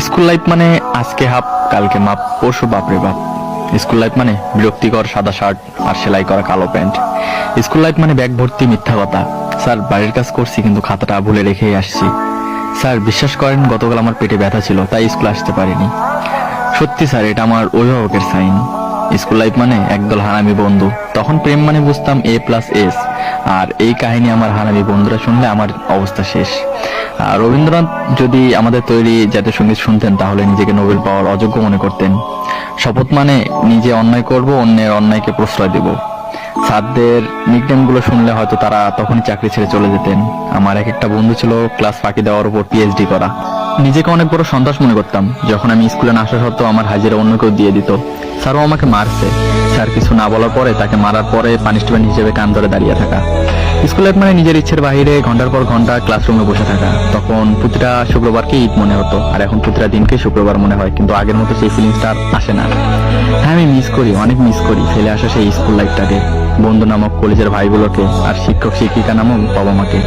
School life মানে আজকে half কালকে মাপ পরশু বাপরে বাপ। স্কুল লাইফ মানে বিরক্তিকর সাদা শার্ট আর সেলাই করা কালো প্যান্ট। স্কুল লাইফ মানে ব্যাগ ভর্তি মিথ্যা কথা। স্যার বাড়ির কাজ করছি কিন্তু খাতাটা ভুলে রেখেই আসছি। স্যার বিশ্বাস করেন গতকাল আমার পেটে ব্যথা ছিল তাই স্কুলে আসতে পারিনি। সত্যি স্যার এটা আমার অভিভাবকের সাইন। স্কুল লাইফ মানে একদল হারামি বন্ধু। তখন প্রেম মানে বুঝতাম A+S। আর এই কাহিনী আমার হারামি বন্ধুরা শুনলে আমার অবস্থা শেষ। আর রবীন্দ্রনাথ যদি আমাদের তৈরি জাতীয় সঙ্গীত শুনতেন তাহলে নিজেকে নোবেল পাওয়ার অযোগ্য মনে করতেন। শপথ মানে নিজে অন্যায় করব, অন্যের অন্যায়কে প্রশ্রয় দেব। স্যারদের নিকনেম গুলো শুনলে হয়তো তারা তখনই চাকরি ছেড়ে চলে যেতেন। আমার এক একটা বন্ধু ছিল ক্লাস ফাঁকি দেওয়ার উপর PhD করা। নিজেকে অনেক বড় সন্ত্রাস মনে করতাম যখন আমি স্কুলে না আসা সত্ত্বেও আমার হাজিরা অন্য কেউ দিয়ে দিত। স্যারও আমাকে মারছে। স্যার কিছু না বলার পরে তাকে মারার পরে পানিশমেন্ট হিসেবে কান ধরে দাঁড়িয়ে থাকা। স্কুল লাইফ মানে নিজের ইচ্ছের বাইরে ঘন্টার পর ঘন্টা ক্লাসরুমে বসে থাকা। তখন প্রতিটা শুক্রবারকে ঈদ মনে হতো, আর এখন প্রতিটা দিনকে শুক্রবার মনে হয়, কিন্তু আগের মতো সেই ফিলিংসটা আর আসে না। হ্যাঁ, আমি মিস করি, অনেক মিস করি ফেলে আসা সেই স্কুল লাইফটাকে, বন্ধু নামক কলেজের ভাইগুলোকে, আর শিক্ষক শিক্ষিকা নামক বাবা মাকে।